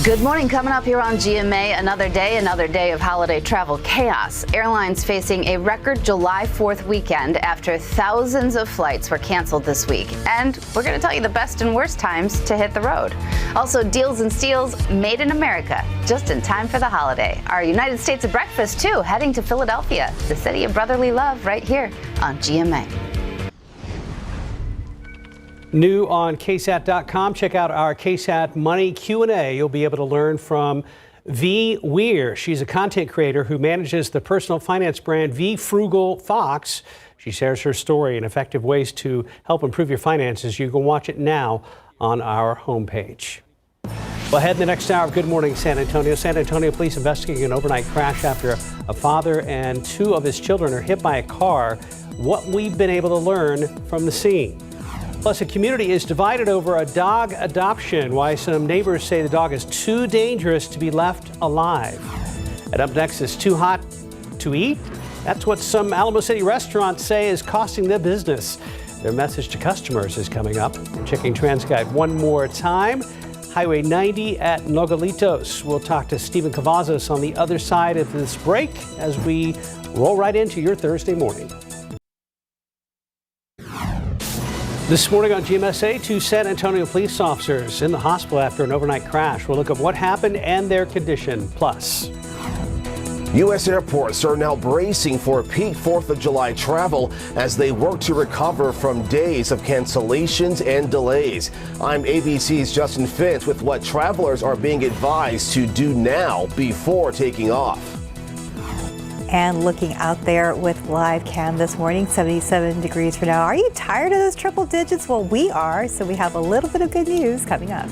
Good morning. Coming up here on GMA, another day of holiday travel chaos. Airlines facing a record July 4th weekend after thousands of flights were canceled this week. And we're going to tell you the best and worst times to hit the road. Also, deals and steals made in America just in time for the holiday. Our United States of breakfast, too, heading to Philadelphia, the city of brotherly love, right here on GMA. New on KSAT.com, check out our KSAT Money Q&A. You'll be able to learn from V. Weir. She's a content creator who manages the personal finance brand V Frugal Fox. She shares her story and effective ways to help improve your finances. You can watch it now on our homepage. Well, ahead in the next hour of Good Morning San Antonio. San Antonio police investigating an overnight crash after a father and two of his children are hit by a car. What we've been able to learn from the scene. Plus, a community is divided over a dog adoption, why some neighbors say the dog is too dangerous to be left alive. And up next is too hot to eat? That's what some Alamo City restaurants say is costing their business. Their message to customers is coming up. And checking TransGuide one more time. Highway 90 at Nogalitos. We'll talk to Stephen Cavazos on the other side of this break as we roll right into your Thursday morning. This morning on GMSA, two San Antonio police officers in the hospital after an overnight crash. We'll look at what happened and their condition. Plus, U.S. airports are now bracing for peak 4th of July travel as they work to recover from days of cancellations and delays. I'm ABC's Justin Fitz with what travelers are being advised to do now before taking off. And looking out there with live cam this morning, 77 degrees for now. Are you tired of those triple digits? Well, we are, so we have a little bit of good news coming up.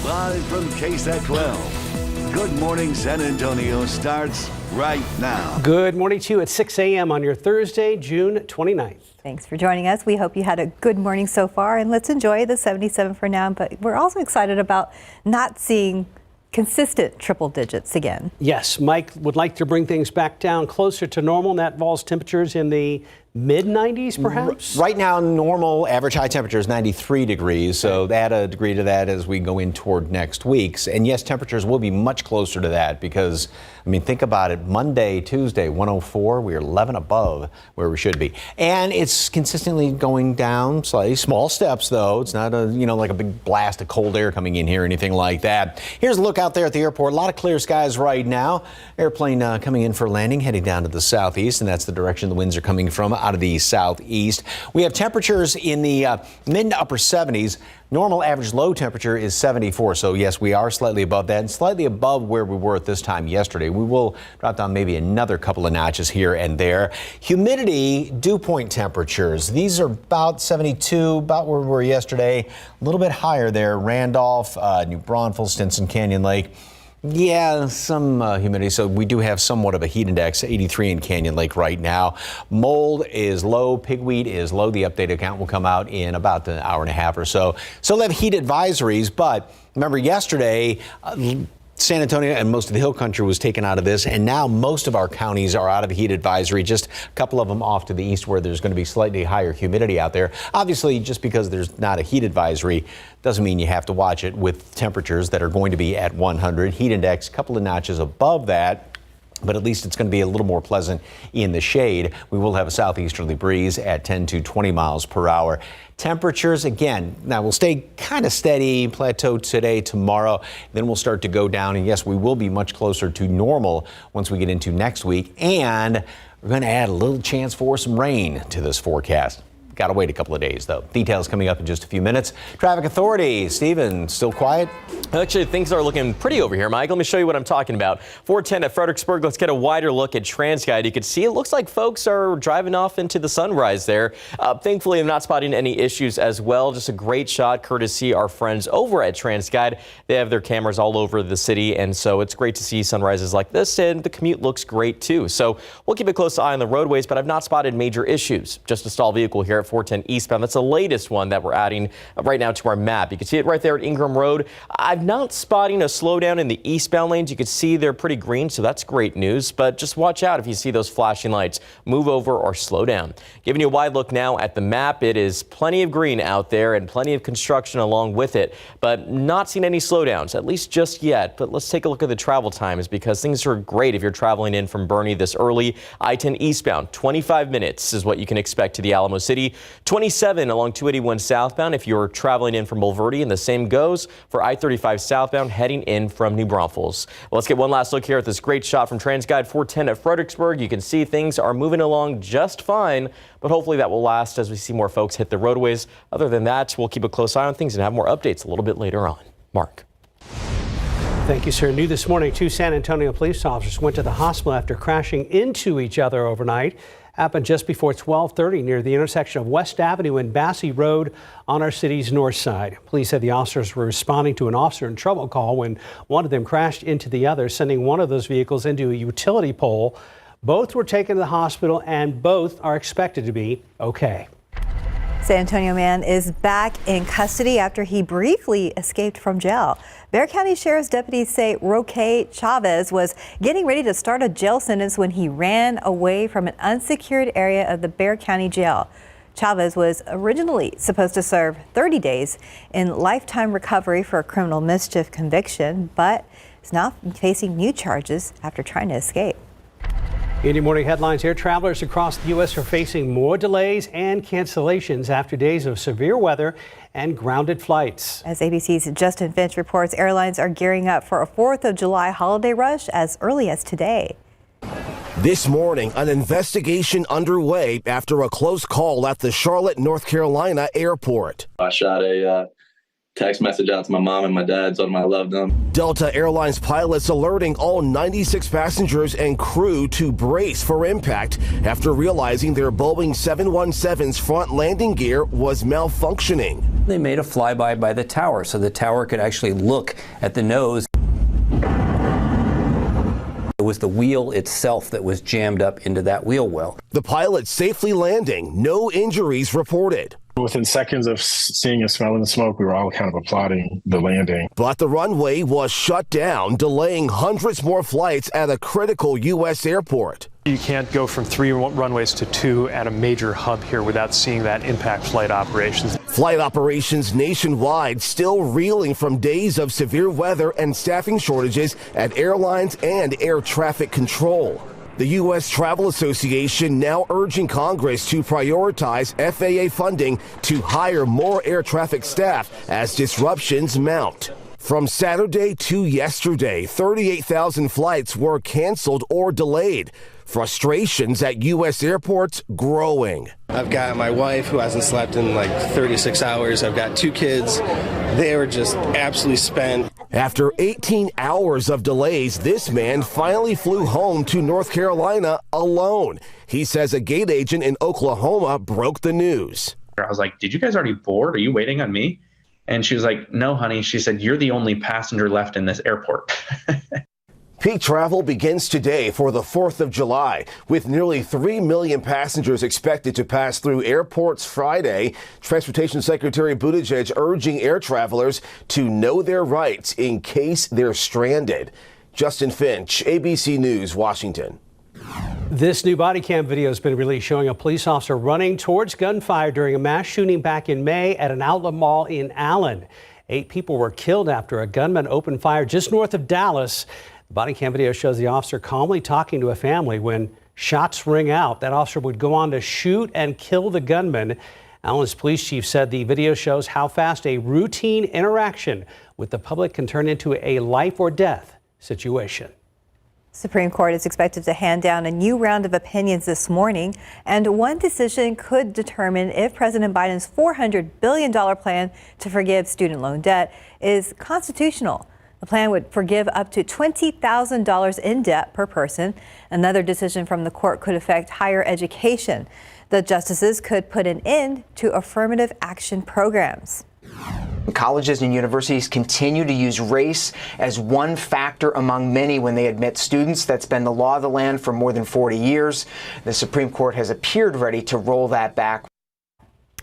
Live from KSAT 12, Good Morning San Antonio starts right now. Good morning to you at 6 a.m. on your Thursday, June 29th. Thanks for joining us. We hope you had a good morning so far, and let's enjoy the 77 for now. But we're also excited about not seeing consistent triple digits again. Yes, Mike would like to bring things back down closer to normal. That involves temperatures in the mid-90s, perhaps? Right now, normal average high temperature is 93 degrees, so add a degree to that as we go in toward next week's. And yes, temperatures will be much closer to that because, I mean, think about it. Monday, Tuesday, 104, we're 11 above where we should be. And it's consistently going down slightly. Small steps, though. It's not like a big blast of cold air coming in here or anything like that. Here's a look out there at the airport. A lot of clear skies right now. Airplane coming in for landing, heading down to the southeast, and that's the direction the winds are coming from, out of the southeast. We have temperatures in the mid to upper 70s. Normal average low temperature is 74. So yes, we are slightly above that and slightly above where we were at this time yesterday. We will drop down maybe another couple of notches here and there. Humidity, dew point temperatures. These are about 72, about where we were yesterday. A little bit higher there. Randolph, New Braunfels, Stinson Canyon Lake. Yeah, some humidity, so we do have somewhat of a heat index, 83 in Canyon Lake right now. Mold is low, pigweed is low. The updated count will come out in about an hour and a half or so. Still have heat advisories, but remember yesterday, San Antonio and most of the hill country was taken out of this, and now most of our counties are out of the heat advisory, just a couple of them off to the east where there's going to be slightly higher humidity out there. Obviously, just because there's not a heat advisory doesn't mean you have to watch it with temperatures that are going to be at 100. Heat index, a couple of notches above that. But at least it's going to be a little more pleasant in the shade. We will have a southeasterly breeze at 10 to 20 miles per hour. Temperatures, again, now will stay kind of steady, plateau today, tomorrow. Then we'll start to go down. And yes, we will be much closer to normal once we get into next week. And we're going to add a little chance for some rain to this forecast. Got to wait a couple of days, though. Details coming up in just a few minutes. Traffic Authority, Steven, still quiet? Actually, things are looking pretty over here, Mike. Let me show you what I'm talking about. 410 at Fredericksburg. Let's get a wider look at TransGuide. You can see it looks like folks are driving off into the sunrise there. Thankfully, I'm not spotting any issues as well. Just a great shot courtesy our friends over at TransGuide. They have their cameras all over the city, and so it's great to see sunrises like this, and the commute looks great too. So we'll keep a close eye on the roadways, but I've not spotted major issues. Just a stalled vehicle here at 410 eastbound. That's the latest one that we're adding right now to our map. You can see it right there at Ingram Road. I've I'm not spotting a slowdown in the eastbound lanes. You can see they're pretty green, so that's great news. But just watch out if you see those flashing lights. Move over or slow down. Giving you a wide look now at the map. It is plenty of green out there and plenty of construction along with it, but not seeing any slowdowns, at least just yet. But let's take a look at the travel times, because things are great if you're traveling in from Boerne this early. I-10 eastbound, 25 minutes is what you can expect to the Alamo City. 27 along 281 southbound if you're traveling in from Bulverde, and the same goes for I-35 southbound heading in from New Braunfels. Let's get one last look here at this great shot from TransGuide 410 at Fredericksburg. You can see things are moving along just fine, but hopefully that will last as we see more folks hit the roadways. Other than that, we'll keep a close eye on things and have more updates a little bit later on. Mark. Thank you, sir. New this morning, 2 San Antonio police officers went to the hospital after crashing into each other overnight. Happened just before 12:30 near the intersection of West Avenue and Bassey Road on our city's north side. Police said the officers were responding to an officer in trouble call when one of them crashed into the other, sending one of those vehicles into a utility pole. Both were taken to the hospital and both are expected to be okay. San Antonio man is back in custody after he briefly escaped from jail. Bexar County Sheriff's deputies say Roque Chavez was getting ready to start a jail sentence when he ran away from an unsecured area of the Bexar County Jail. Chavez was originally supposed to serve 30 days in lifetime recovery for a criminal mischief conviction, but is now facing new charges after trying to escape. Indian Morning headlines here. Travelers across the U.S. are facing more delays and cancellations after days of severe weather and grounded flights. As ABC's Justin Finch reports, airlines are gearing up for a 4th of July holiday rush as early as today. This morning, an investigation underway after a close call at the Charlotte, North Carolina airport. I shot a text message out to my mom and my dad, told them I loved them. Delta Airlines pilots alerting all 96 passengers and crew to brace for impact after realizing their Boeing 717's front landing gear was malfunctioning. They made a flyby by the tower so the tower could actually look at the nose. It was the wheel itself that was jammed up into that wheel well. The pilot safely landing, no injuries reported. Within seconds of seeing and smelling the smoke, we were all kind of applauding the landing. But the runway was shut down, delaying hundreds more flights at a critical U.S. airport. You can't go from 3 runways to 2 at a major hub here without seeing that impact flight operations. Flight operations nationwide still reeling from days of severe weather and staffing shortages at airlines and air traffic control. The U.S. Travel Association now urging Congress to prioritize FAA funding to hire more air traffic staff as disruptions mount. From Saturday to yesterday, 38,000 flights were canceled or delayed. Frustrations at U.S. airports growing. I've got my wife who hasn't slept in like 36 hours. I've got 2 kids. They were just absolutely spent. After 18 hours of delays, this man finally flew home to North Carolina alone. He says a gate agent in Oklahoma broke the news. I was like, did you guys already board? Are you waiting on me? And she was like, no, honey. She said, you're the only passenger left in this airport. Peak travel begins today for the 4th of July, with nearly 3 million passengers expected to pass through airports Friday. Transportation Secretary Buttigieg urging air travelers to know their rights in case they're stranded. Justin Finch, ABC News, Washington. This new body cam video has been released showing a police officer running towards gunfire during a mass shooting back in May at an outlet mall in Allen. 8 people were killed after a gunman opened fire just north of Dallas. The body cam video shows the officer calmly talking to a family when shots ring out. That officer would go on to shoot and kill the gunman. Allen's police chief said the video shows how fast a routine interaction with the public can turn into a life or death situation. Supreme Court is expected to hand down a new round of opinions this morning, and one decision could determine if President Biden's $400 billion plan to forgive student loan debt is constitutional. The plan would forgive up to $20,000 in debt per person. Another decision from the court could affect higher education. The justices could put an end to affirmative action programs. Colleges and universities continue to use race as one factor among many when they admit students. That's been the law of the land for more than 40 years. The Supreme Court has appeared ready to roll that back.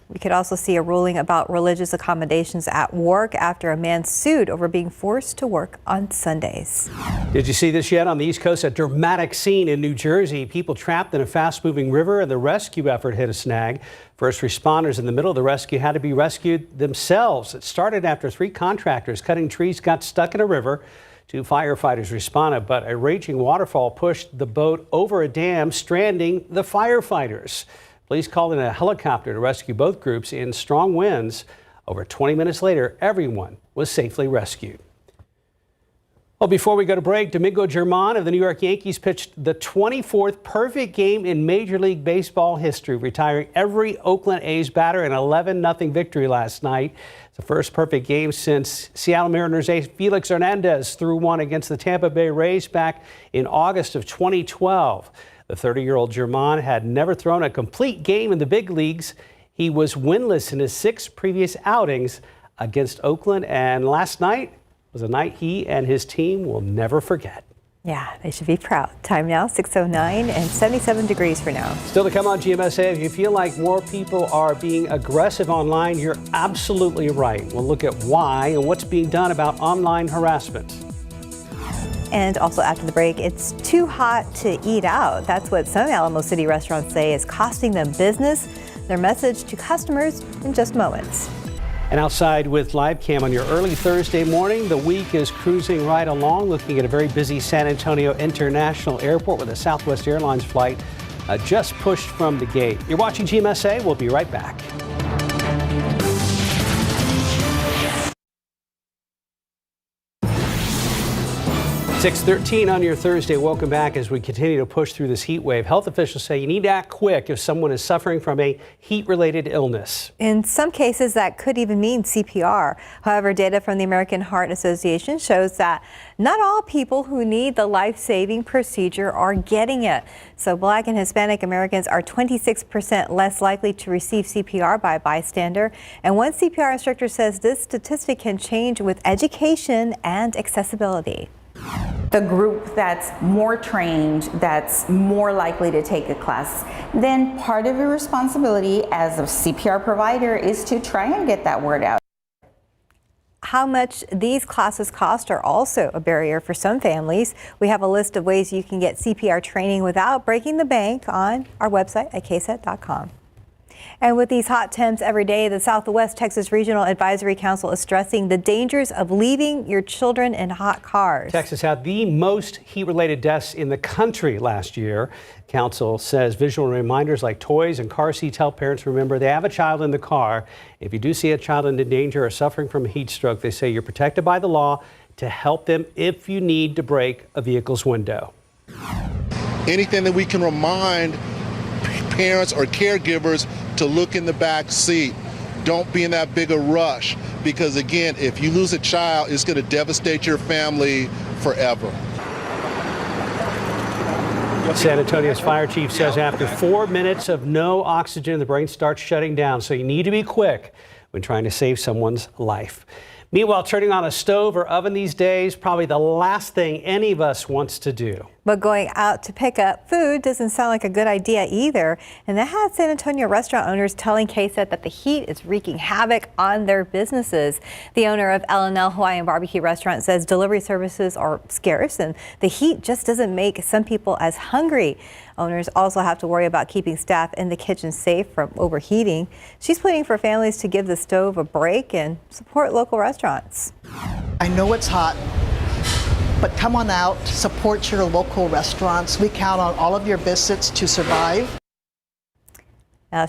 We could also see a ruling about religious accommodations at work after a man sued over being forced to work on Sundays. Did you see this yet? On the East Coast, a dramatic scene in New Jersey. People trapped in a fast-moving river, and the rescue effort hit a snag. First responders in the middle of the rescue had to be rescued themselves. It started after 3 contractors cutting trees got stuck in a river. 2 firefighters responded, but a raging waterfall pushed the boat over a dam, stranding the firefighters. Police called in a helicopter to rescue both groups in strong winds. Over 20 minutes later, everyone was safely rescued. Well, before we go to break, Domingo Germán of the New York Yankees pitched the 24th perfect game in Major League Baseball history, retiring every Oakland A's batter in an 11-0 victory last night. It's the first perfect game since Seattle Mariners ace Felix Hernandez threw one against the Tampa Bay Rays back in August of 2012. The 30-year-old Germán had never thrown a complete game in the big leagues. He was winless in his 6 previous outings against Oakland, and last night was a night he and his team will never forget. Yeah, they should be proud. Time now, 6:09 and 77 degrees for now. Still to come on GMSA, if you feel like more people are being aggressive online, you're absolutely right. We'll look at why and what's being done about online harassment. And also after the break, it's too hot to eat out. That's what some Alamo City restaurants say is costing them business. Their message to customers in just moments. And outside with live cam on your early Thursday morning, the week is cruising right along, looking at a very busy San Antonio International Airport with a Southwest Airlines flight just pushed from the gate. You're watching GMSA. We'll be right back. 6:13 on your Thursday. Welcome back as we continue to push through this heat wave. Health officials say you need to act quick if someone is suffering from a heat-related illness. In some cases, that could even mean CPR. However, data from the American Heart Association shows that not all people who need the life-saving procedure are getting it. So Black and Hispanic Americans are 26% less likely to receive CPR by a bystander. And one CPR instructor says this statistic can change with education and accessibility. The group that's more trained, that's more likely to take a class, then part of your responsibility as a CPR provider is to try and get that word out. How much these classes cost are also a barrier for some families. We have a list of ways you can get CPR training without breaking the bank on our website at ksat.com. And with these hot temps every day, the Southwest Texas Regional Advisory Council is stressing the dangers of leaving your children in hot cars. Texas had the most heat-related deaths in the country last year. Council says visual reminders like toys and car seats help parents remember they have a child in the car. If you do see a child in danger or suffering from a heat stroke, they say you're protected by the law to help them if you need to break a vehicle's window. Anything that we can remind parents or caregivers to look in the back seat. Don't be in that big a rush, because again, if you lose a child, it's going to devastate your family forever. San Antonio's fire chief says after 4 minutes of no oxygen, the brain starts shutting down. So you need to be quick when trying to save someone's life. Meanwhile, turning on a stove or oven these days, probably the last thing any of us wants to do. But going out to pick up food doesn't sound like a good idea either. And that had San Antonio restaurant owners telling KSAT that the heat is wreaking havoc on their businesses. The owner of L&L Hawaiian Barbecue Restaurant says delivery services are scarce and the heat just doesn't make some people as hungry. Owners also have to worry about keeping staff in the kitchen safe from overheating. She's pleading for families to give the stove a break and support local restaurants. I know it's hot, but come on out, support your local restaurants. We count on all of your visits to survive.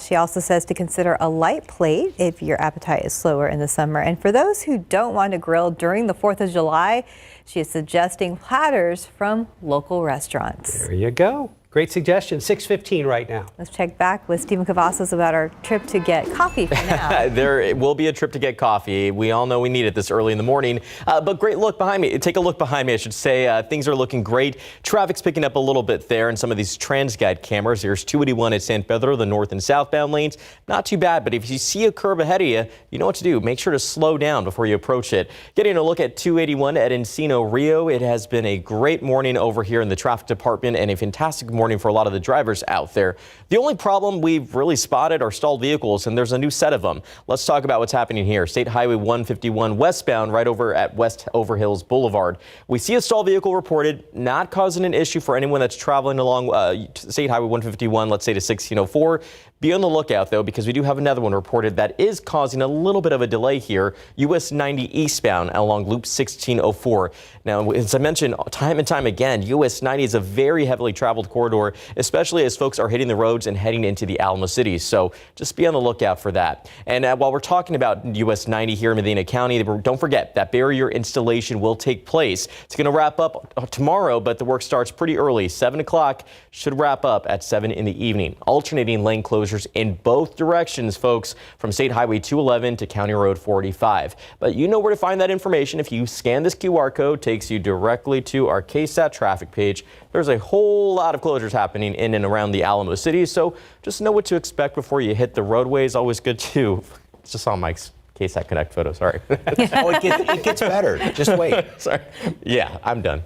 She also says to consider a light plate if your appetite is slower in the summer. And for those who don't want to grill during the 4th of July, she is suggesting platters from local restaurants. There you go. Great suggestion. 6:15 right now. Let's check back with Stephen Cavazos about our trip to get coffee for now. There will be a trip to get coffee. We all know we need it this early in the morning. But great look behind me. Take a look behind me, I should say. Things are looking great. Traffic's picking up a little bit there in some of these TransGuide cameras. There's 281 at San Pedro, the north and southbound lanes. Not too bad, but if you see a curb ahead of you, you know what to do. Make sure to slow down before you approach it. Getting a look at 281 at Encino Rio. It has been a great morning over here in the traffic department and a fantastic morning morning for a lot of the drivers out there. The only problem we've really spotted are stalled vehicles, and there's a new set of them. Let's talk about what's happening here. State Highway 151 westbound right over at West Overhills Boulevard. We see a stalled vehicle reported, not causing an issue for anyone that's traveling along State Highway 151, let's say to 1604. Be on the lookout, though, because we do have another one reported that is causing a little bit of a delay here. US 90 eastbound along Loop 1604. Now, as I mentioned time and time again, US 90 is a very heavily traveled corridor, especially as folks are hitting the roads and heading into the Alamo cities. So just be on the lookout for that. And while we're talking about US 90 here in Medina County, don't forget that barrier installation will take place. It's going to wrap up tomorrow, but the work starts pretty early. 7 o'clock should wrap up at 7 in the evening. Alternating lane closures in both directions, folks, from State Highway 211 to County Road 45. But you know where to find that information. If you scan this QR code, takes you directly to our KSAT traffic page. There's a whole lot of closures happening in and around the Alamo City, so just know what to expect before you hit the roadways. Always good to just saw Mike's KSAT Connect photo. Sorry. Oh, it gets better. Just wait. Sorry. Yeah, I'm done.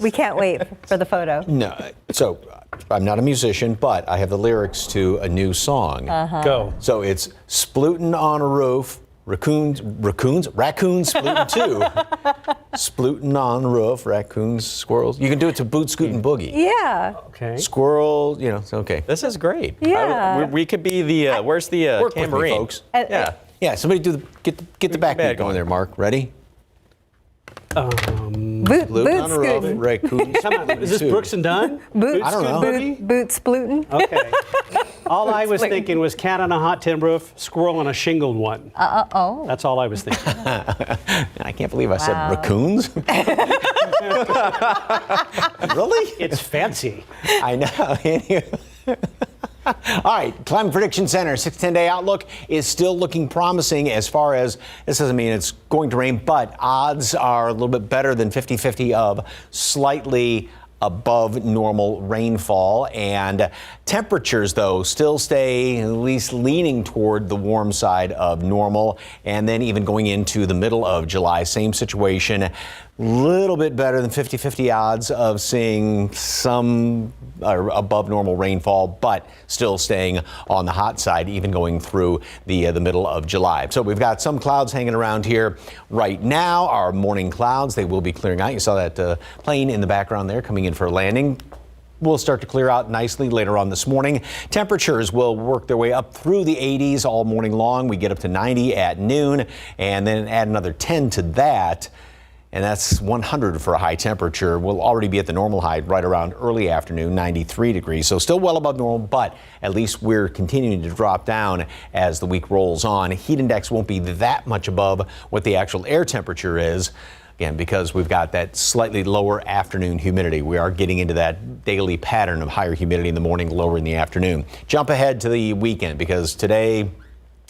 We can't wait for the photo. No. So I'm not a musician, but I have the lyrics to a new song. Go. So it's splootin' on a roof, raccoons splootin' too. Splootin' on the roof, raccoons, squirrels. You can do it to Boot Scootin' Boogie. Yeah. Okay. Squirrel, it's okay. This is great. Yeah. We could be the, where's the Work with me, tambourine? folks. Yeah. Yeah, somebody get the backbeat going there, Mark. Ready? Boot on a roof, scootin'. raccoons. Come on, is this Brooks and Dunn? I don't know. Boot splootin'. Okay. All I was thinking was cat on a hot tin roof, squirrel on a shingled one. Oh. That's all I was thinking. I can't believe I said raccoons. Really? It's fancy. I know. All right, Climate Prediction Center 6-10-day outlook is still looking promising as far as, this doesn't mean it's going to rain, but odds are a little bit better than 50-50 of slightly above normal rainfall. And temperatures, though, still stay at least leaning toward the warm side of normal. And then even going into the middle of July, same situation. Little bit better than 50-50 odds of seeing some above normal rainfall, but still staying on the hot side, even going through the middle of July. So we've got some clouds hanging around here right now. Our morning clouds, they will be clearing out. You saw that plane in the background there coming in for a landing. Will start to clear out nicely later on this morning. Temperatures will work their way up through the 80s all morning long. We get up to 90 at noon, and then add another 10 to that. And that's 100 for a high temperature. We'll already be at the normal high right around early afternoon, 93 degrees. So still well above normal, but at least we're continuing to drop down as the week rolls on. Heat index won't be that much above what the actual air temperature is. Again, because we've got that slightly lower afternoon humidity. We are getting into that daily pattern of higher humidity in the morning, lower in the afternoon. Jump ahead to the weekend because today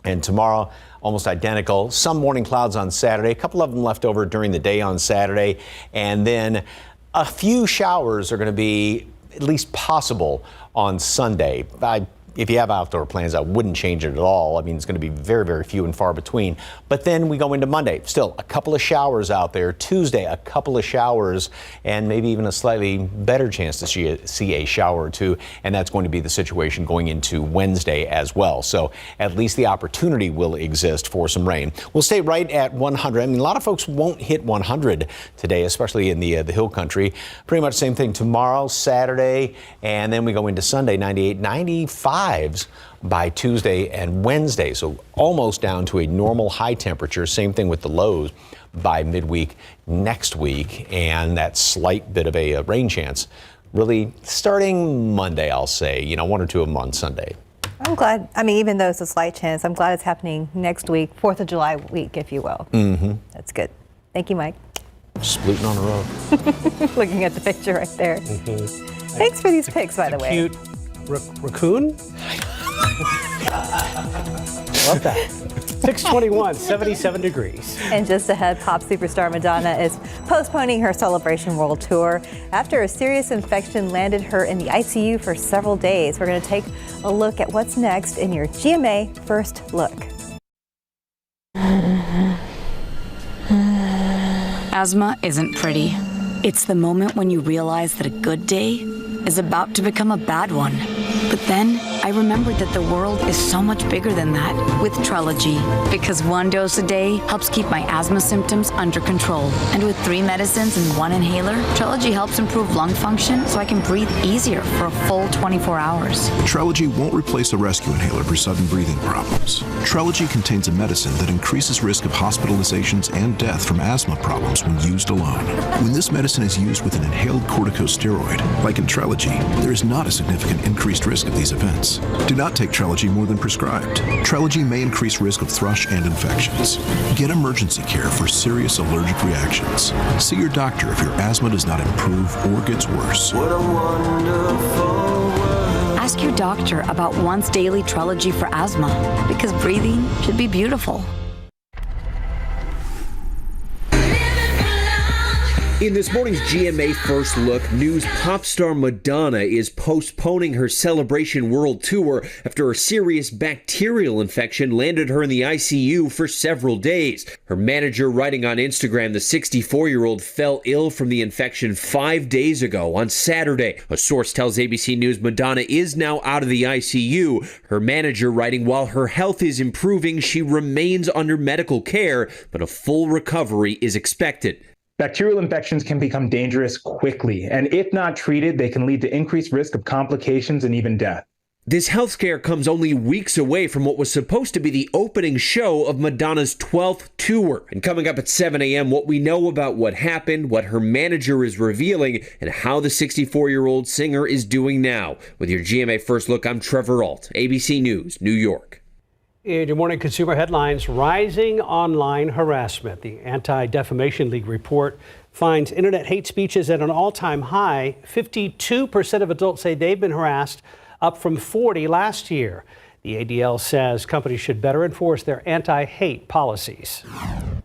and tomorrow, almost identical. Some morning clouds on Saturday, a couple of them left over during the day on Saturday, and then a few showers are going to be at least possible on Sunday. If you have outdoor plans, I wouldn't change it at all. I mean, it's going to be very, very few and far between. But then we go into Monday. Still, a couple of showers out there. Tuesday, a couple of showers, and maybe even a slightly better chance to see a shower or two. And that's going to be the situation going into Wednesday as well. So at least the opportunity will exist for some rain. We'll stay right at 100. I mean, a lot of folks won't hit 100 today, especially in the hill country. Pretty much same thing tomorrow, Saturday, and then we go into Sunday, 98, 95. By Tuesday and Wednesday, so almost down to a normal high temperature. Same thing with the lows by midweek next week, and that slight bit of a rain chance really starting Monday, I'll say, 1 or 2 of them on Sunday. I'm glad. I mean, even though it's a slight chance, I'm glad it's happening next week, 4th of July week, if you will. That's good. Thank you, Mike. Splooting on the road. Looking at the picture right there. Thanks for these pics, by the way. Cute raccoon? Love that. 621, 77 degrees. And just ahead, pop superstar Madonna is postponing her Celebration World Tour after a serious infection landed her in the ICU for several days. We're going to take a look at what's next in your GMA First Look. Asthma isn't pretty. It's the moment when you realize that a good day is about to become a bad one. But then I remembered that the world is so much bigger than that with Trelegy, because one dose a day helps keep my asthma symptoms under control. And with 3 medicines and 1 inhaler, Trelegy helps improve lung function so I can breathe easier for a full 24 hours. Trelegy won't replace a rescue inhaler for sudden breathing problems. Trelegy contains a medicine that increases risk of hospitalizations and death from asthma problems when used alone. When this medicine is used with an inhaled corticosteroid, like in Trelegy, there is not a significant increased risk of these events. Do not take Trelegy more than prescribed. Trelegy may increase risk of thrush and infections. Get emergency care for serious allergic reactions. See your doctor if your asthma does not improve or gets worse. What a wonderful world. Ask your doctor about once daily Trelegy for asthma, because breathing should be beautiful. In this morning's GMA First Look, news pop star Madonna is postponing her Celebration World Tour after a serious bacterial infection landed her in the ICU for several days. Her manager writing on Instagram, the 64-year-old fell ill from the infection 5 days ago on Saturday. A source tells ABC News Madonna is now out of the ICU. Her manager writing, while her health is improving, she remains under medical care, but a full recovery is expected. Bacterial infections can become dangerous quickly, and if not treated, they can lead to increased risk of complications and even death. This health scare comes only weeks away from what was supposed to be the opening show of Madonna's 12th tour. And coming up at 7 a.m., what we know about what happened, what her manager is revealing, and how the 64-year-old singer is doing now. With your GMA First Look, I'm Trevor Ault, ABC News, New York. In your morning consumer headlines, rising online harassment. The Anti-Defamation League report finds internet hate speech is at an all-time high. 52% of adults say they've been harassed, up from 40% last year. The ADL says companies should better enforce their anti-hate policies.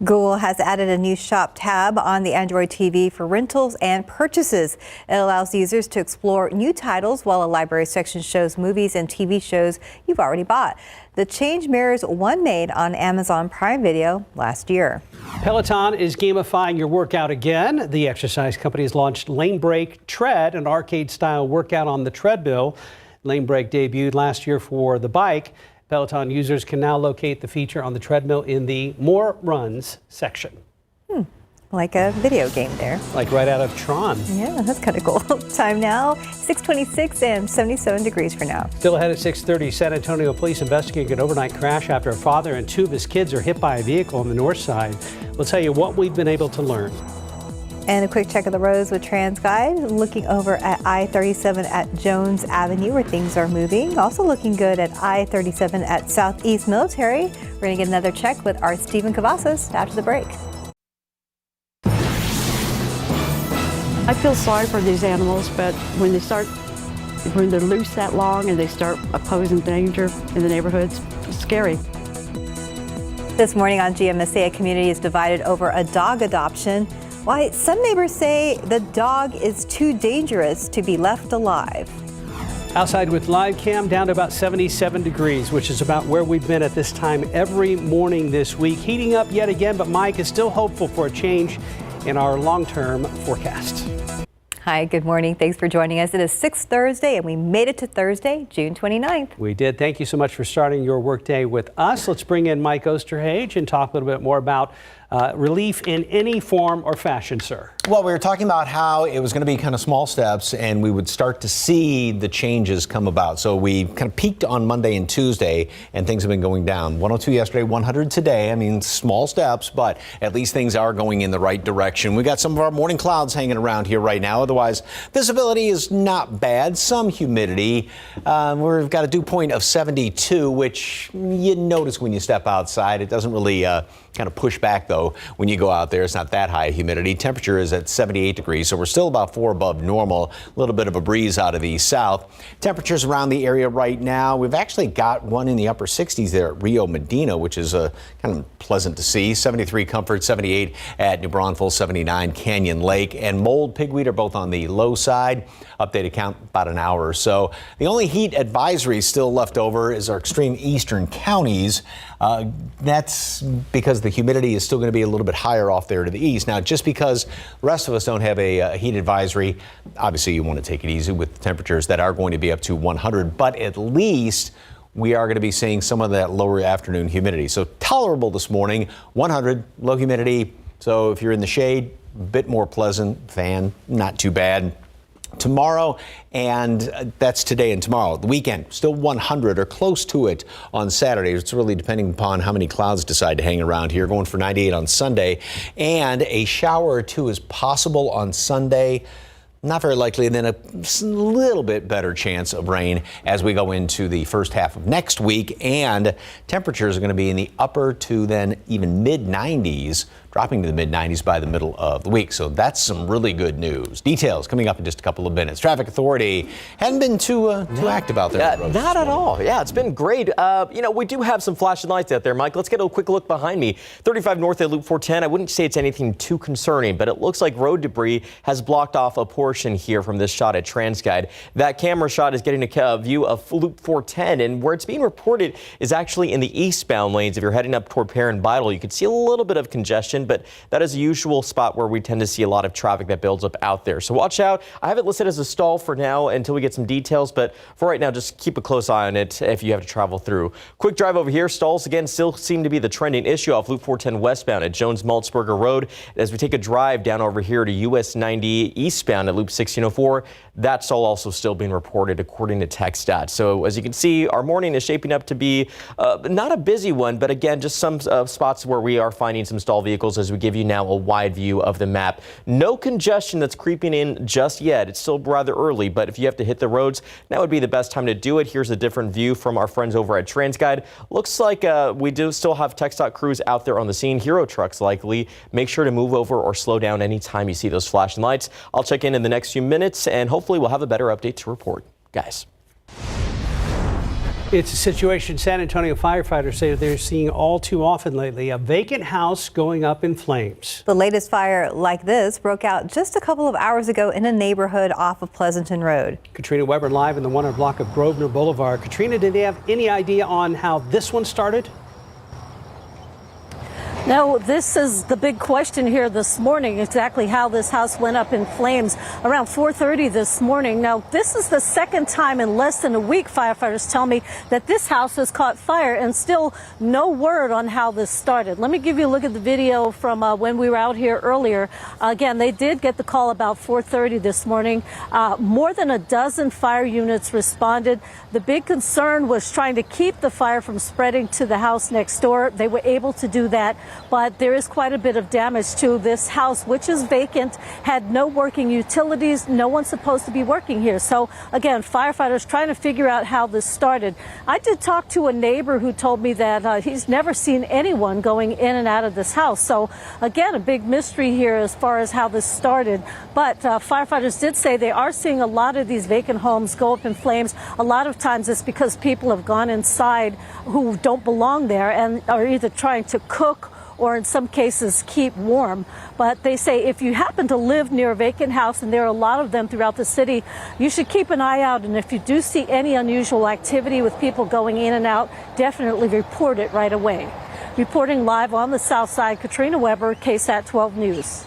Google has added a new Shop tab on the Android TV for rentals and purchases. It allows users to explore new titles, while a library section shows movies and TV shows you've already bought. The change mirrors one made on Amazon Prime Video last year. Peloton is gamifying your workout again. The exercise company has launched Lane Break Tread, an arcade-style workout on the treadmill. Lane Break debuted last year for the bike. Peloton users can now locate the feature on the treadmill in the More Runs section. Like a video game there. Like right out of Tron. Yeah, that's kind of cool. Time now, 6:26 and 77 degrees for now. Still ahead at 6:30, San Antonio police investigating an overnight crash after a father and 2 of his kids are hit by a vehicle on the north side. We'll tell you what we've been able to learn. And a quick check of the roads with TransGuide, looking over at I-37 at Jones Avenue, where things are moving. Also looking good at I-37 at Southeast Military. We're going to get another check with our Stephen Cavazos after the break. I feel sorry for these animals, but when they're loose that long and they start posing danger in the neighborhoods, it's scary. This morning on GMSA, a community is divided over a dog adoption. Why some neighbors say the dog is too dangerous to be left alive. Outside with live cam, down to about 77 degrees, which is about where we've been at this time every morning this week. Heating up yet again, but Mike is still hopeful for a change in our long-term forecast. Hi, good morning. Thanks for joining us. It is 6th Thursday, and we made it to Thursday, June 29th. We did. Thank you so much for starting your workday with us. Let's bring in Mike Osterhage and talk a little bit more about relief in any form or fashion, sir. Well, we were talking about how it was going to be kind of small steps and we would start to see the changes come about. So we kind of peaked on Monday and Tuesday and things have been going down. 102 yesterday, 100 today. I mean, small steps, but at least things are going in the right direction. We got some of our morning clouds hanging around here right now. Otherwise, visibility is not bad. Some humidity. We've got a dew point of 72, which you notice when you step outside. It doesn't really kind of push back, though, when you go out there. It's not that high humidity. Temperature is at 78 degrees, so we're still about 4 above normal. A little bit of a breeze out of the south. Temperatures around the area right now, we've actually got one in the upper 60s there at Rio Medina, which is kind of pleasant to see. 73 Comfort, 78 at New Braunfels, 79 Canyon Lake, and Mold, Pigweed are both on the low side. Updated count about an hour or so. The only heat advisory still left over is our extreme eastern counties. That's because the the humidity is still going to be a little bit higher off there to the east. Now, just because the rest of us don't have a heat advisory, obviously you want to take it easy with temperatures that are going to be up to 100, but at least we are going to be seeing some of that lower afternoon humidity. So tolerable this morning, 100, low humidity. So if you're in the shade, a bit more pleasant, fan, not too bad. Tomorrow, and that's today and tomorrow. The weekend, still 100 or close to it on Saturday. It's really depending upon how many clouds decide to hang around here. Going for 98 on Sunday, and a shower or two is possible on Sunday. Not very likely, and then a little bit better chance of rain as we go into the first half of next week. And temperatures are going to be in the upper to then even mid-90s, dropping to the mid-90s by the middle of the week. So that's some really good news. Details coming up in just a couple of minutes. Traffic Authority hadn't been too active out there. Not at all. Yeah, it's been great. We do have some flashing lights out there, Mike. Let's get a quick look behind me. 35 north at Loop 410. I wouldn't say it's anything too concerning, but it looks like road debris has blocked off a portion here from this shot at TransGuide. That camera shot is getting a view of Loop 410, and where it's being reported is actually in the eastbound lanes. If you're heading up toward Perrin Vital, you can see a little bit of congestion, but that is a usual spot where we tend to see a lot of traffic that builds up out there. So watch out. I have it listed as a stall for now until we get some details, but for right now, just keep a close eye on it if you have to travel through. Quick drive over here. Stalls, again, still seem to be the trending issue off Loop 410 westbound at Jones-Maltzberger Road. As we take a drive down over here to US 90 eastbound at Loop 1604, that stall also still being reported according to TxDOT. So as you can see, our morning is shaping up to be not a busy one, but again, just some spots where we are finding some stall vehicles as we give you now a wide view of the map. No congestion that's creeping in just yet. It's still rather early, but if you have to hit the roads, now would be the best time to do it. Here's a different view from our friends over at TransGuide. Looks like we do still have TxDOT crews out there on the scene. Hero trucks likely. Make sure to move over or slow down anytime you see those flashing lights. I'll check in the next few minutes, and hopefully we'll have a better update to report. Guys. It's a situation San Antonio firefighters say they're seeing all too often lately, a vacant house going up in flames. The latest fire like this broke out just a couple of hours ago in a neighborhood off of Pleasanton Road. Katrina Weber live in the 100 block of Grosvenor Boulevard. Katrina, did they have any idea on how this one started? No, this is the big question here this morning, exactly how this house went up in flames around 4:30 this morning. Now, this is the second time in less than a week firefighters tell me that this house has caught fire, and still no word on how this started. Let me give you a look at the video from when we were out here earlier. Again, they did get the call about 4:30 this morning. More than a dozen fire units responded. The big concern was trying to keep the fire from spreading to the house next door. They were able to do that. But there is quite a bit of damage to this house, which is vacant, had no working utilities, no one's supposed to be working here. So again, firefighters trying to figure out how this started. I did talk to a neighbor who told me that he's never seen anyone going in and out of this house. So again, a big mystery here as far as how this started. But firefighters did say they are seeing a lot of these vacant homes go up in flames. A lot of times it's because people have gone inside who don't belong there and are either trying to cook or in some cases keep warm. But they say if you happen to live near a vacant house, and there are a lot of them throughout the city, you should keep an eye out. And if you do see any unusual activity with people going in and out, definitely report it right away. Reporting live on the south side, Katrina Weber, KSAT 12 News.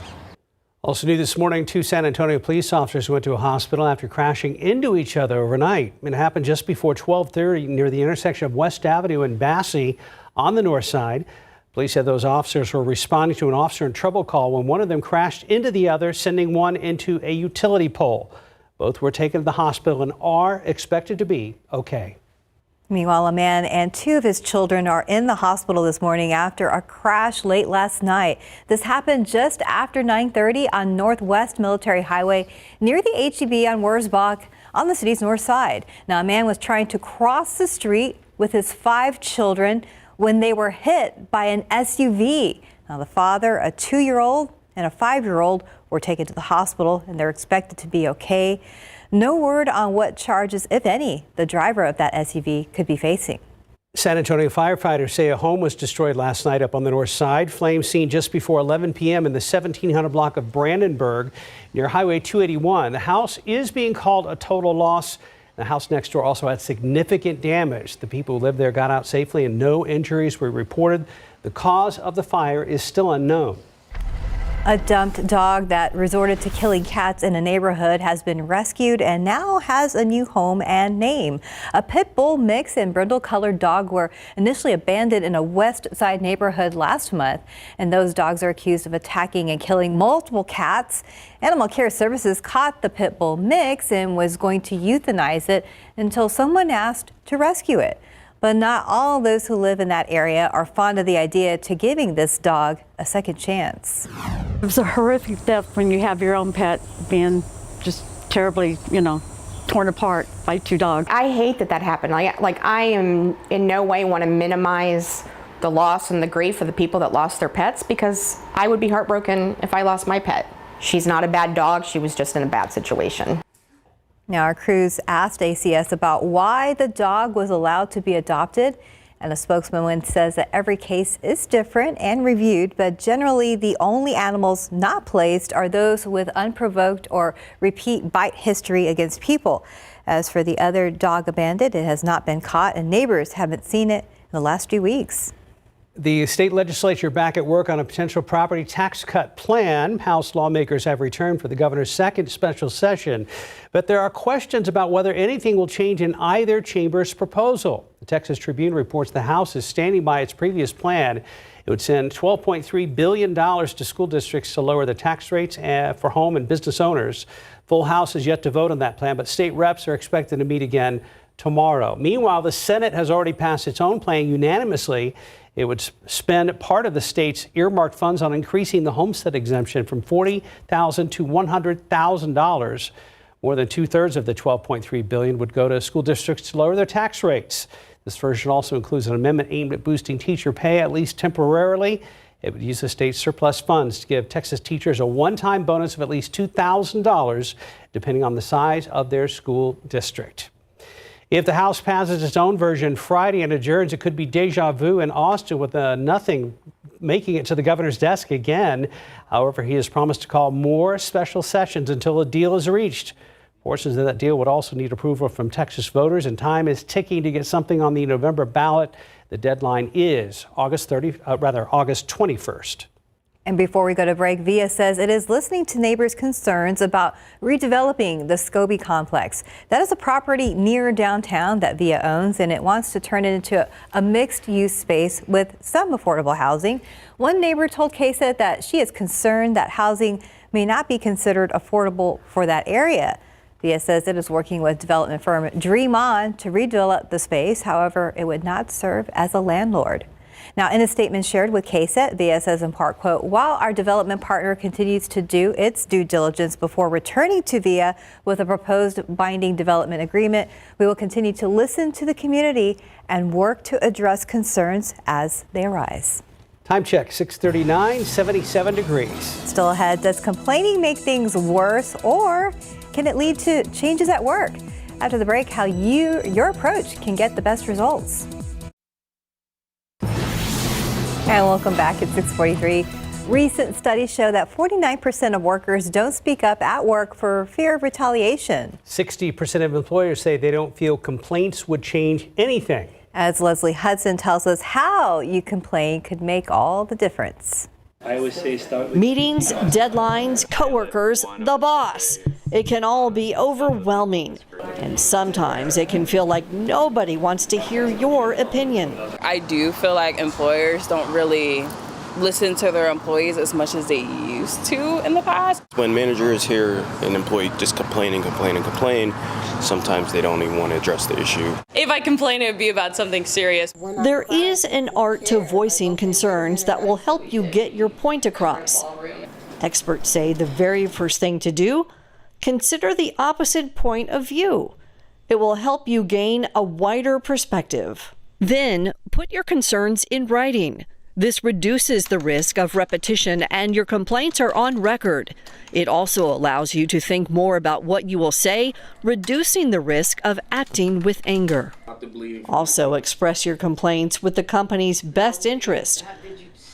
Also new this morning, 2 San Antonio police officers went to a hospital after crashing into each other overnight. It happened just before 12:30 near the intersection of West Avenue and Basse on the north side. Police said those officers were responding to an officer in trouble call when one of them crashed into the other, sending one into a utility pole. Both were taken to the hospital and are expected to be okay. Meanwhile, a man and 2 of his children are in the hospital this morning after a crash late last night. This happened just after 9:30 on Northwest Military Highway near the HEB on Wurzbach on the city's north side. Now, a man was trying to cross the street with his 5 children when they were hit by an SUV. Now, the father, a 2-year-old, and a 5-year-old were taken to the hospital, and they're expected to be okay. No word on what charges, if any, the driver of that SUV could be facing. San Antonio firefighters say a home was destroyed last night up on the north side. Flames seen just before 11 p.m. in the 1700 block of Brandenburg near Highway 281. The house is being called a total loss The house next door also had significant damage. The people who lived there got out safely and no injuries were reported. The cause of the fire is still unknown. A dumped dog that resorted to killing cats in a neighborhood has been rescued and now has a new home and name. A pit bull mix and brindle-colored dog were initially abandoned in a West Side neighborhood last month, and those dogs are accused of attacking and killing multiple cats. Animal Care Services caught the pit bull mix and was going to euthanize it until someone asked to rescue it. But not all those who live in that area are fond of the idea to giving this dog a second chance. It was a horrific death when you have your own pet being just terribly, torn apart by two dogs. I hate that happened. Like I am in no way want to minimize the loss and the grief of the people that lost their pets, because I would be heartbroken if I lost my pet. She's not a bad dog. She was just in a bad situation. Now, our crews asked ACS about why the dog was allowed to be adopted, and a spokesman says that every case is different and reviewed, but generally the only animals not placed are those with unprovoked or repeat bite history against people. As for the other dog abandoned, it has not been caught, and neighbors haven't seen it in the last few weeks. The state legislature back at work on a potential property tax cut plan. House lawmakers have returned for the governor's second special session, but there are questions about whether anything will change in either chamber's proposal. The Texas Tribune reports the House is standing by its previous plan. It would send $12.3 billion to school districts to lower the tax rates for home and business owners. Full House is yet to vote on that plan, but state reps are expected to meet again tomorrow. Meanwhile, the Senate has already passed its own plan unanimously. It would spend part of the state's earmarked funds on increasing the homestead exemption from $40,000 to $100,000. More than two-thirds of the $12.3 billion would go to school districts to lower their tax rates. This version also includes an amendment aimed at boosting teacher pay, at least temporarily. It would use the state's surplus funds to give Texas teachers a one-time bonus of at least $2,000, depending on the size of their school district. If the House passes its own version Friday and adjourns, it could be deja vu in Austin, with nothing making it to the governor's desk again. However, he has promised to call more special sessions until a deal is reached. Portions of that deal would also need approval from Texas voters, and time is ticking to get something on the November ballot. The deadline is August 21st. And before we go to break, VIA says it is listening to neighbors' concerns about redeveloping the Scobie complex. That is a property near downtown that VIA owns, and it wants to turn it into a mixed-use space with some affordable housing. One neighbor told KSAT that she is concerned that housing may not be considered affordable for that area. VIA says it is working with development firm Dream On to redevelop the space. However, it would not serve as a landlord. Now, in a statement shared with KSAT, VIA says in part, quote, while our development partner continues to do its due diligence before returning to VIA with a proposed binding development agreement, we will continue to listen to the community and work to address concerns as they arise. Time check, 6:39, 77 degrees. Still ahead, does complaining make things worse, or can it lead to changes at work? After the break, how your approach can get the best results. And welcome back at 6:43. Recent studies show that 49% of workers don't speak up at work for fear of retaliation. 60% of employers say they don't feel complaints would change anything. As Leslie Hudson tells us how you complain could make all the difference. I always say start with meetings, deadlines, coworkers, the boss. It can all be overwhelming. And sometimes it can feel like nobody wants to hear your opinion. I do feel like employers don't really listen to their employees as much as they used to in the past. When managers hear an employee just complain, sometimes they don't even want to address the issue. If I complain, it would be about something serious. There is an art to voicing concerns that will help you get your point across. Experts say the very first thing to do, consider the opposite point of view. It will help you gain a wider perspective. Then, put your concerns in writing. This reduces the risk of repetition and your complaints are on record. It also allows you to think more about what you will say, reducing the risk of acting with anger. Also, express your complaints with the company's best interest.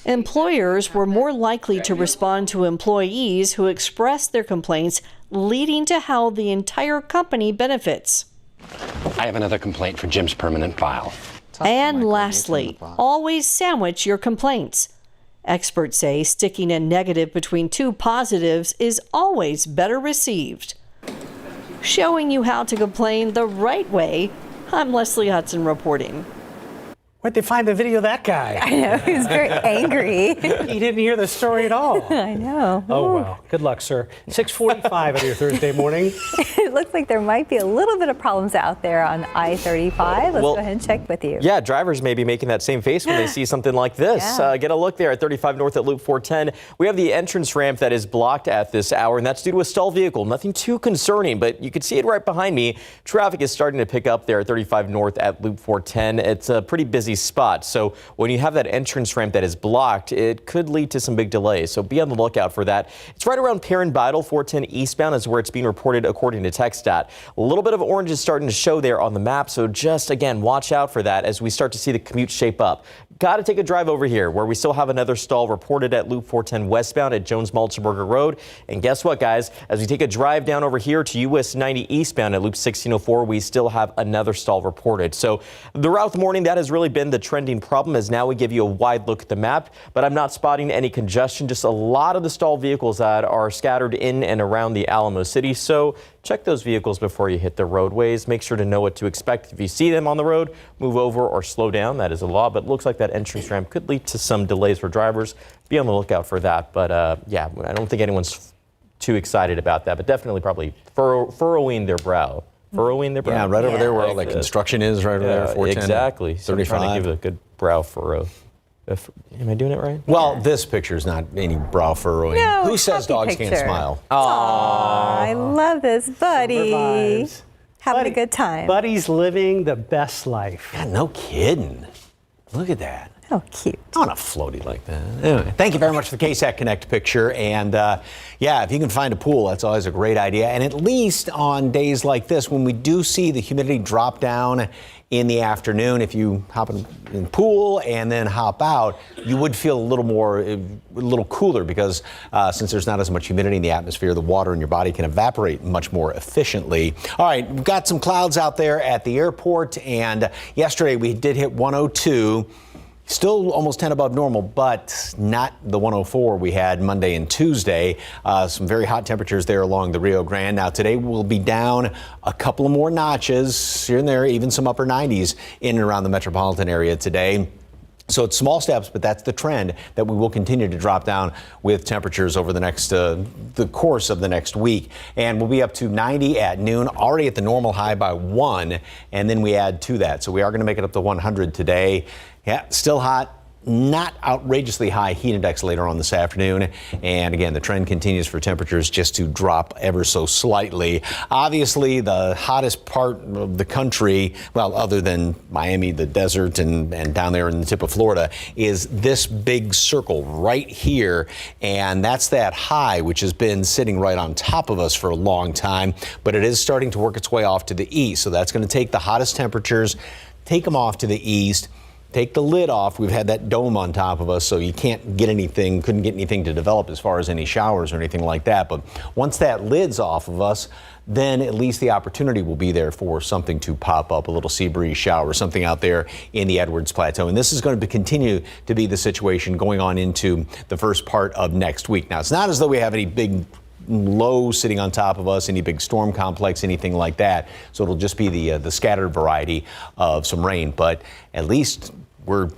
Employers were more likely to respond to employees who expressed their complaints, leading to how the entire company benefits. I have another complaint for Jim's permanent file. And lastly, always sandwich your complaints. Experts say sticking a negative between two positives is always better received. Showing you how to complain the right way, I'm Leslie Hudson reporting. Where'd they find the video of that guy? I know, he was very angry. He didn't hear the story at all. I know. Oh, well. Good luck, sir. 6:45 on your Thursday morning. It looks like there might be a little bit of problems out there on I-35. Let's go ahead and check with you. Yeah, drivers may be making that same face when they see something like this. Yeah. Get a look there at 35 North at Loop 410. We have the entrance ramp that is blocked at this hour, and that's due to a stalled vehicle. Nothing too concerning, but you can see it right behind me. Traffic is starting to pick up there at 35 North at Loop 410. It's a pretty busy spot. So when you have that entrance ramp that is blocked, it could lead to some big delays. So be on the lookout for that. It's right around Perrin Beidel. 410 eastbound is where it's being reported according to TxDOT. A little bit of orange is starting to show there on the map. So just again, watch out for that as we start to see the commute shape up. Got to take a drive over here where we still have another stall reported at Loop 410 westbound at Jones-Maltzenberger Road. And guess what, guys? As we take a drive down over here to US 90 eastbound at Loop 1604, we still have another stall reported. So throughout the morning, that has really been the trending problem, as now we give you a wide look at the map, but I'm not spotting any congestion, just a lot of the stalled vehicles that are scattered in and around the Alamo City. So check those vehicles before you hit the roadways. Make sure to know what to expect. If you see them on the road, move over or slow down. That is a law, but it looks like that entrance ramp could lead to some delays for drivers. Be on the lookout for that. But yeah, I don't think anyone's too excited about that, but definitely probably furrowing their brow. Furrowing their brow. Yeah, right over there where all that construction is, right over there, 410. Exactly. So I'm trying to give it a good brow furrow. Am I doing it right? Well, this picture's not any brow furrowing. No, who says dogs picture. can't smile? Aw, I love this, Buddy. Having a good time. Buddy's living the best life. Yeah, no kidding. Look at that. Oh, cute. I want a floaty like that. Anyway, thank you very much for the KSAT Connect picture. And yeah, if you can find a pool, that's always a great idea. And at least on days like this, when we do see the humidity drop down in the afternoon, if you hop in the pool and then hop out, you would feel a little cooler because since there's not as much humidity in the atmosphere, the water in your body can evaporate much more efficiently. All right, we've got some clouds out there at the airport, and yesterday we did hit 102. Still almost 10 above normal, but not the 104 we had Monday and Tuesday. Some very hot temperatures there along the Rio Grande. Now today we'll be down a couple of more notches here and there, even some upper 90s in and around the metropolitan area today. So it's small steps, but that's the trend that we will continue to drop down with temperatures over the next the course of the next week. And we'll be up to 90 at noon, already at the normal high by 1, and then we add to that. So we are going to make it up to 100 today. Yeah, still hot. Not outrageously high heat index later on this afternoon. And again, the trend continues for temperatures just to drop ever so slightly. Obviously, the hottest part of the country, well, other than Miami, the desert, and down there in the tip of Florida, is this big circle right here. And that's that high, which has been sitting right on top of us for a long time. But it is starting to work its way off to the east. So that's going to take the hottest temperatures, take them off to the east. Take the lid off. We've had that dome on top of us, so you couldn't get anything to develop as far as any showers or anything like that. But once that lid's off of us, then at least the opportunity will be there for something to pop up, a little sea breeze shower, something out there in the Edwards Plateau. And this is going to continue to be the situation going on into the first part of next week. Now, it's not as though we have any big low sitting on top of us, any big storm complex, anything like that. So it'll just be the scattered variety of some rain. But at least we're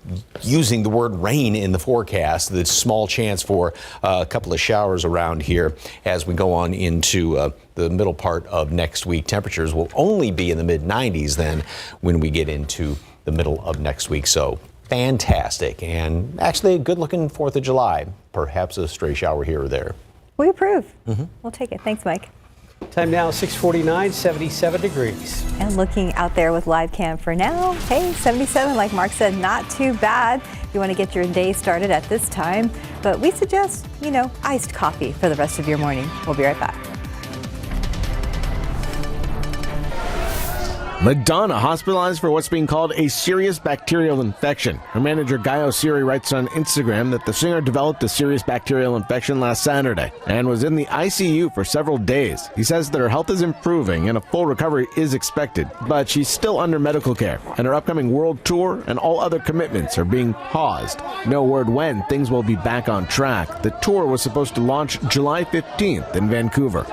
using the word rain in the forecast. There's small chance for a couple of showers around here as we go on into the middle part of next week. Temperatures will only be in the mid-90s then when we get into the middle of next week. So fantastic. And actually a good-looking 4th of July. Perhaps a stray shower here or there. We approve. We'll take it. Thanks, Mike. Time now 6:49, 77 degrees. And looking out there with live cam for now, hey, 77, like Mark said, not too bad if you want to get your day started at this time. But we suggest, iced coffee for the rest of your morning. We'll be right back. Madonna hospitalized for what's being called a serious bacterial infection. Her manager Guy Oseary writes on Instagram that the singer developed a serious bacterial infection last Saturday and was in the ICU for several days. He says that her health is improving and a full recovery is expected, but she's still under medical care, and her upcoming world tour and all other commitments are being paused. No word when things will be back on track. The tour was supposed to launch July 15th in Vancouver.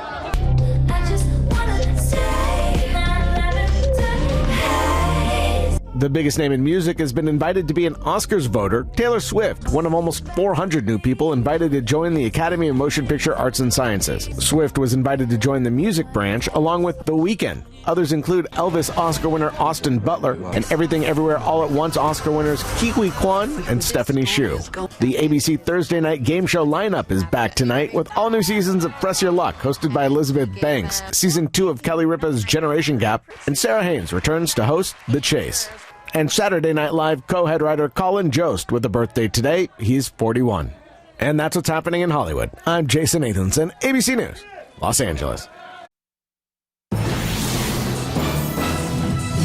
The biggest name in music has been invited to be an Oscars voter, Taylor Swift, one of almost 400 new people invited to join the Academy of Motion Picture Arts and Sciences. Swift was invited to join the music branch along with The Weeknd. Others include Elvis Oscar winner Austin Butler and Everything Everywhere All at Once Oscar winners Kiwi Kwan and Stephanie Hsu. The ABC Thursday night game show lineup is back tonight with all new seasons of Press Your Luck, hosted by Elizabeth Banks, Season 2 of Kelly Ripa's Generation Gap, and Sarah Haynes returns to host The Chase. And Saturday Night Live co-head writer Colin Jost with a birthday today. He's 41. And that's what's happening in Hollywood. I'm Jason Nathanson, ABC News, Los Angeles.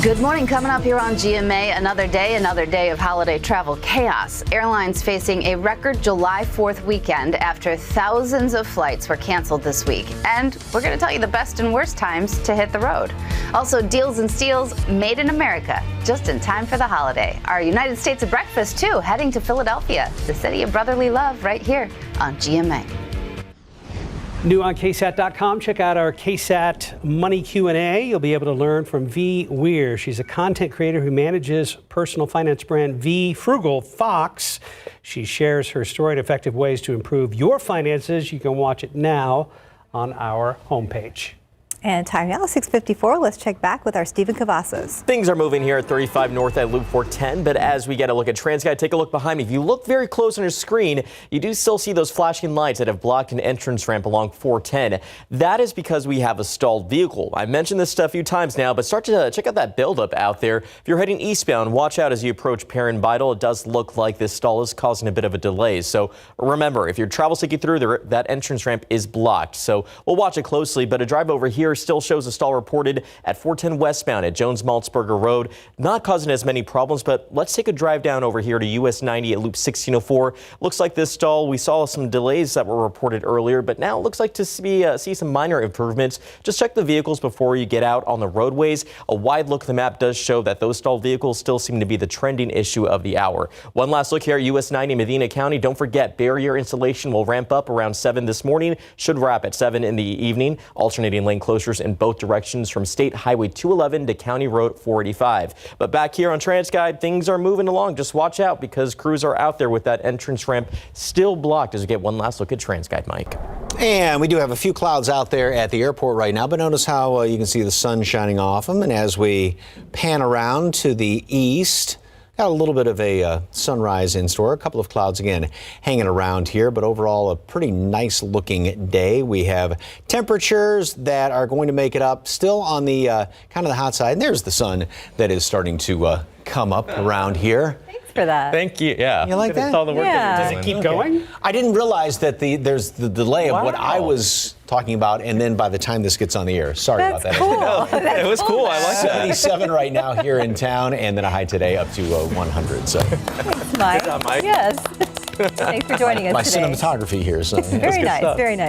Good morning. Coming up here on GMA, another day of holiday travel chaos. Airlines facing a record July 4th weekend after thousands of flights were canceled this week. And we're going to tell you the best and worst times to hit the road. Also, deals and steals made in America just in time for the holiday. Our United States of breakfast, too, heading to Philadelphia, the city of brotherly love, right here on GMA. New on KSAT.com, check out our KSAT Money Q&A. You'll be able to learn from V. Weir. She's a content creator who manages personal finance brand V Frugal Fox. She shares her story and effective ways to improve your finances. You can watch it now on our homepage. And time now, 6:54. Let's check back with our Stephen Cavazos. Things are moving here at 35 North at Loop 410, but as we get a look at TransGuide, take a look behind me. If you look very close on your screen, you do still see those flashing lights that have blocked an entrance ramp along 410. That is because we have a stalled vehicle. I mentioned this stuff a few times now, but start to check out that buildup out there. If you're heading eastbound, watch out as you approach Perrin Vital. It does look like this stall is causing a bit of a delay. So remember, if your travel taking through there, that entrance ramp is blocked. So we'll watch it closely, but a drive over here still shows a stall reported at 410 westbound at Jones-Maltzberger Road. Not causing as many problems, but let's take a drive down over here to US 90 at Loop 1604. Looks like this stall, we saw some delays that were reported earlier, but now it looks like to see some minor improvements. Just check the vehicles before you get out on the roadways. A wide look at the map does show that those stalled vehicles still seem to be the trending issue of the hour. One last look here at US 90 Medina County. Don't forget, barrier installation will ramp up around 7 this morning, should wrap at 7 in the evening. Alternating lane closures in both directions from State Highway 211 to County Road 485. But back here on TransGuide, things are moving along. Just watch out because crews are out there with that entrance ramp still blocked as we get one last look at TransGuide, Mike. And we do have a few clouds out there at the airport right now, but notice how you can see the sun shining off them. And as we pan around to the east, got a little bit of a sunrise in store. A couple of clouds again hanging around here, but overall a pretty nice looking day. We have temperatures that are going to make it up still on the kind of the hot side. And there's the sun that is starting to come up around here. For that. Thank you. Yeah. You like that? All the work Yeah. Does it keep going? I didn't realize that there's the delay of what I Wow. was talking about, and then by the time this gets on the air. Sorry about that. Cool. It was cool. I like that. 77 right now here in town, and then a high today up to 100. So Mike. Good job, Mike. Yes. Thanks for joining us my today. cinematography here. So Very nice. Very nice.